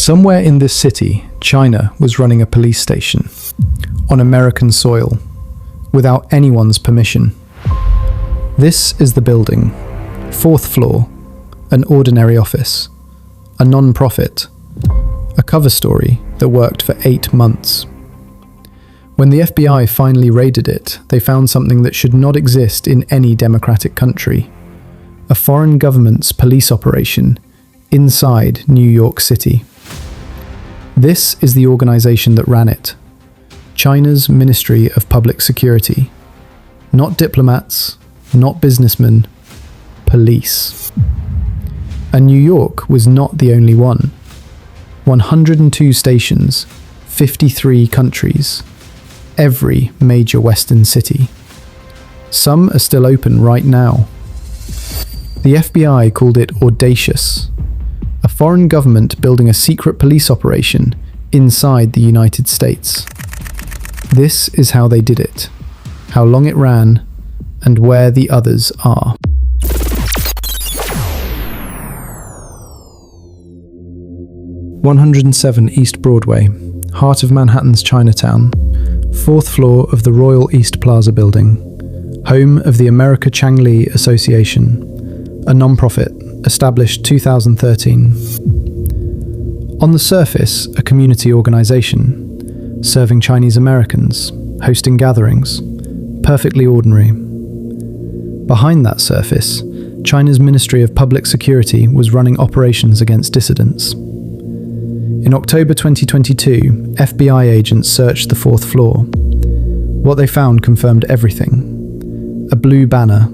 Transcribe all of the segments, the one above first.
Somewhere in this city, China was running a police station on American soil without anyone's permission. This is the building, 4th floor, an ordinary office, a non-profit, a cover story that worked for 8 months. When the FBI finally raided it, they found something that should not exist in any democratic country: a foreign government's police operation inside New York City. This is the organization that ran it, China's Ministry of Public Security. Not diplomats, not businessmen, police. And New York was not the only one. 102 stations, 53 countries, every major Western city. Some are still open right now. The FBI called it audacious, a foreign government building a secret police operation inside the United States. This is how they did it, how long it ran, and where the others are. (107 East Broadway, heart of Manhattan's Chinatown, 4th floor of the Royal East Plaza building, home of the America Changi Association, a non-profit established 2013. On the surface, a community organization, serving Chinese Americans, hosting gatherings, perfectly ordinary. Behind that surface, China's Ministry of Public Security was running operations against dissidents. In October 2022, FBI agents searched the 4th floor. What they found confirmed everything. A blue banner,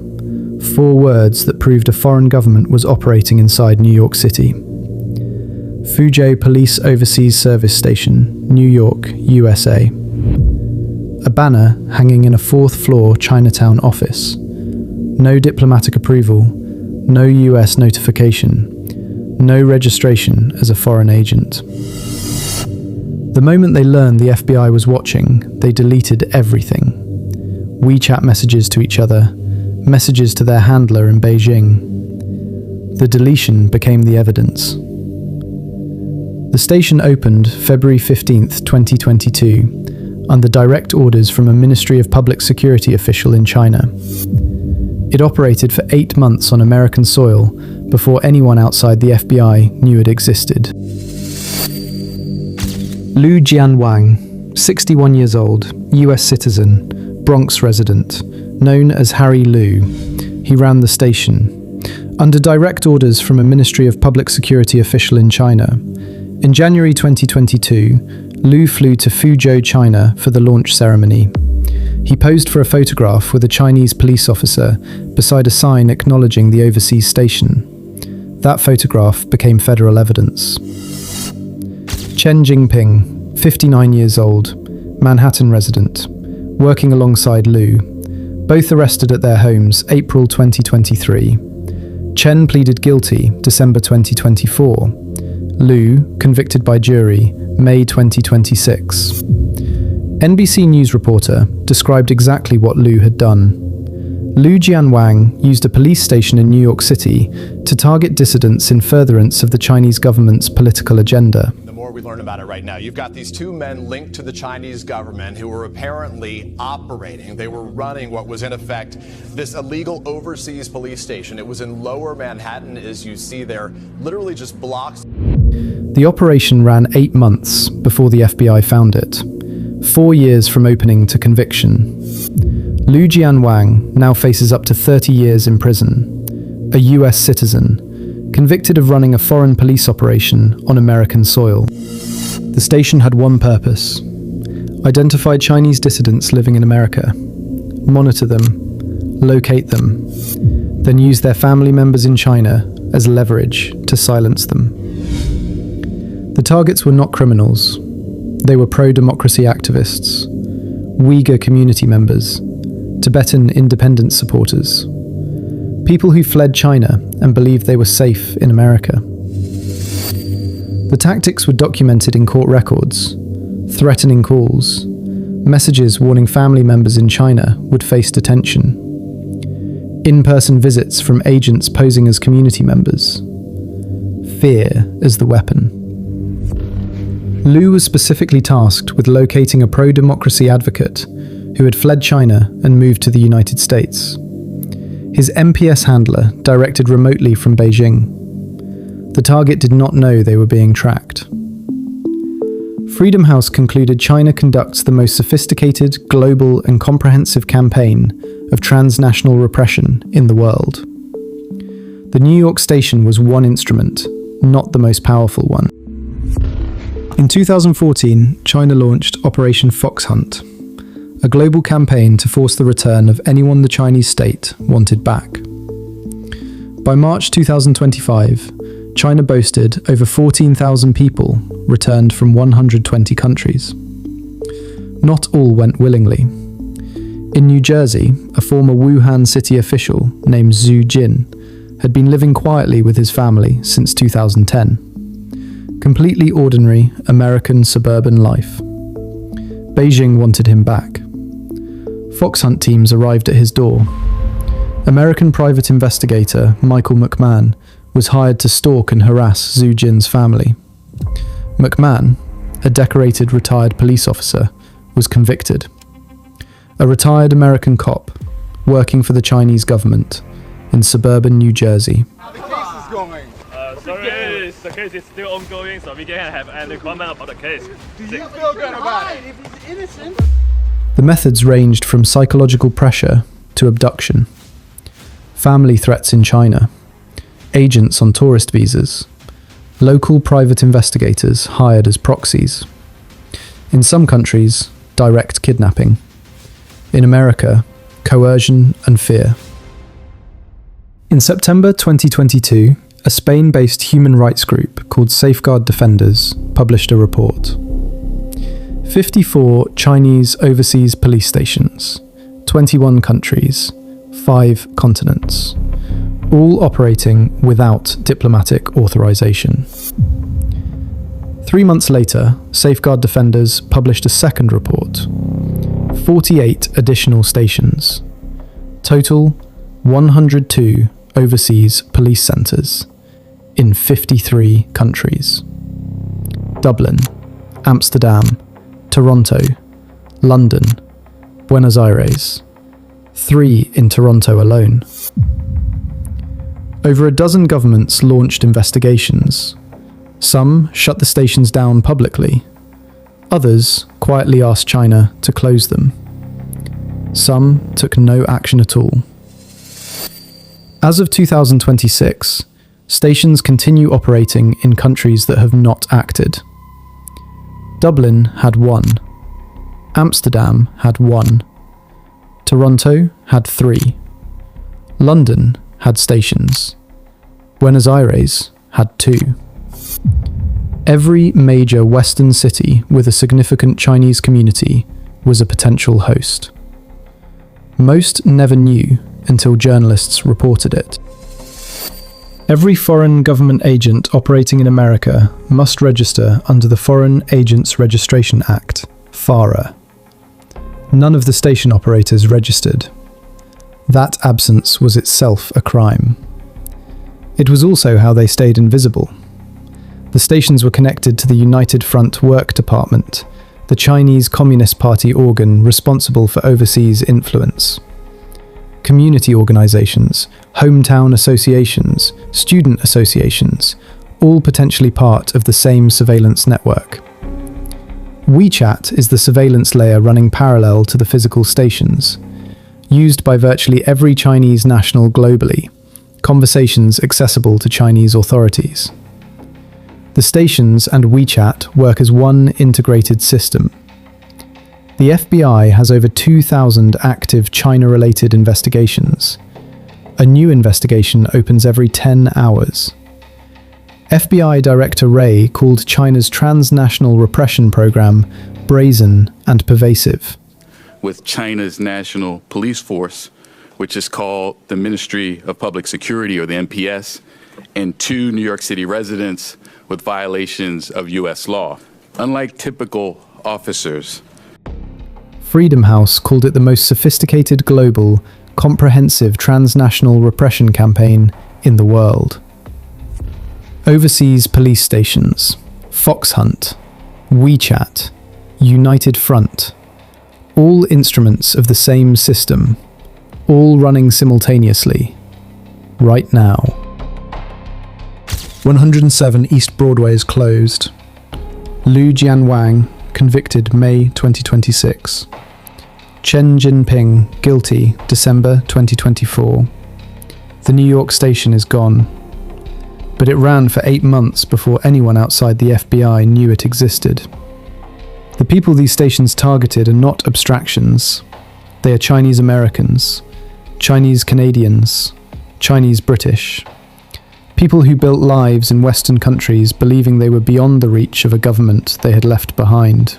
4 words that proved a foreign government was operating inside New York City. Fuzhou Police Overseas Service Station, New York, USA. A banner hanging in a 4th floor Chinatown office. No diplomatic approval, no US notification, no registration as a foreign agent. The moment they learned the FBI was watching, they deleted everything. WeChat messages to each other, messages to their handler in Beijing. The deletion became the evidence. The station opened February 15th, 2022, under direct orders from a Ministry of Public Security official in China. It operated for 8 months on American soil before anyone outside the FBI knew it existed. Jianwang, 61 years old, US citizen, Bronx resident, known as Harry Liu. He ran the station. Under direct orders from a Ministry of Public Security official in China. In January 2022, Liu flew to Fuzhou, China for the launch ceremony. He posed for a photograph with a Chinese police officer beside a sign acknowledging the overseas station. That photograph became federal evidence. Chen Jingping, 59 years old, Manhattan resident, working alongside Liu, both arrested at their homes April 2023. Chen pleaded guilty December 2024. Liu, convicted by jury, May 2026. NBC News reporter described exactly what Liu had done. Liu Jianwang used a police station in New York City to target dissidents in furtherance of the Chinese government's political agenda. The more we learn about it right now, you've got these 2 men linked to the Chinese government who were apparently operating. They were running what was in effect this illegal overseas police station. It was in Lower Manhattan, as you see there, literally just blocks. The operation ran 8 months before the FBI found it. 4 years from opening to conviction. Liu Jianwang now faces up to 30 years in prison. A US citizen, convicted of running a foreign police operation on American soil. The station had one purpose: identify Chinese dissidents living in America, monitor them, locate them, then use their family members in China as leverage to silence them. The targets were not criminals. They were pro-democracy activists, Uyghur community members, Tibetan independence supporters, people who fled China and believed they were safe in America. The tactics were documented in court records, threatening calls, messages warning family members in China would face detention, in-person visits from agents posing as community members, fear as the weapon. Liu was specifically tasked with locating a pro-democracy advocate who had fled China and moved to the United States. His MPS handler directed remotely from Beijing. The target did not know they were being tracked. Freedom House concluded China conducts the most sophisticated, global and comprehensive campaign of transnational repression in the world. The New York station was one instrument, not the most powerful one. In 2014, China launched Operation Fox Hunt, a global campaign to force the return of anyone the Chinese state wanted back. By March 2025, China boasted over 14,000 people returned from 120 countries. Not all went willingly. In New Jersey, a former Wuhan city official named Zhu Jin had been living quietly with his family since 2010. Completely ordinary American suburban life. Beijing wanted him back. Fox Hunt teams arrived at his door. American private investigator Michael McMahon was hired to stalk and harass Zhu Jin's family. McMahon, a decorated retired police officer, was convicted. A retired American cop working for the Chinese government in suburban New Jersey. How the case is going? Sorry, the case is still ongoing, so we can't have any comment about the case. Do you feel good about it? If he's innocent. The methods ranged from psychological pressure to abduction, family threats in China, agents on tourist visas, local private investigators hired as proxies. In some countries, direct kidnapping. In America, coercion and fear. In September 2022, a Spain-based human rights group called Safeguard Defenders published a report. 54 Chinese overseas police stations, 21 countries, 5 continents, all operating without diplomatic authorization. 3 months later, Safeguard Defenders published a second report. 48 additional stations. Total 102 overseas police centres in 53 countries. Dublin, Amsterdam, Toronto, London, Buenos Aires. 3 in Toronto alone. Over a dozen governments launched investigations. Some shut the stations down publicly. Others quietly asked China to close them. Some took no action at all. As of 2026, stations continue operating in countries that have not acted. Dublin had 1. Amsterdam had 1. Toronto had 3. London had stations. Buenos Aires had 2. Every major Western city with a significant Chinese community was a potential host. Most never knew until journalists reported it. Every foreign government agent operating in America must register under the Foreign Agents Registration Act, FARA. None of the station operators registered. That absence was itself a crime. It was also how they stayed invisible. The stations were connected to the United Front Work Department, the Chinese Communist Party organ responsible for overseas influence. Community organizations, hometown associations, student associations, all potentially part of the same surveillance network. WeChat is the surveillance layer running parallel to the physical stations. Used by virtually every Chinese national globally, conversations accessible to Chinese authorities. The stations and WeChat work as one integrated system. The FBI has over 2,000 active China-related investigations. A new investigation opens every 10 hours. FBI Director Wray called China's Transnational Repression program brazen and pervasive. With China's national police force, which is called the Ministry of Public Security, or the MPS, and 2 New York City residents with violations of U.S. law. Unlike typical officers. Freedom House called it the most sophisticated global, comprehensive transnational repression campaign in the world. Overseas police stations, Fox Hunt, WeChat, United Front, all instruments of the same system, all running simultaneously, right now. 107 East Broadway is closed. Lu Jianwang, convicted May 2026. Chen Jinping, guilty December 2024. The New York station is gone, but it ran for 8 months before anyone outside the FBI knew it existed. The people these stations targeted are not abstractions. They are Chinese Americans, Chinese Canadians, Chinese British. People who built lives in Western countries believing they were beyond the reach of a government they had left behind.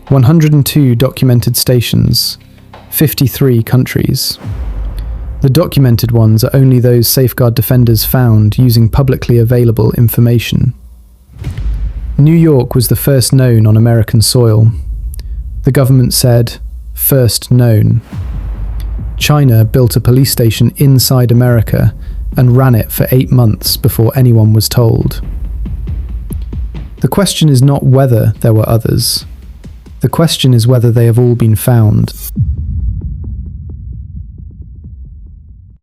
102 documented stations, 53 countries. The documented ones are only those safeguard defenders found using publicly available information. New York was the first known on American soil. The government said, first known. China built a police station inside America and ran it for 8 months before anyone was told. The question is not whether there were others. The question is whether they have all been found.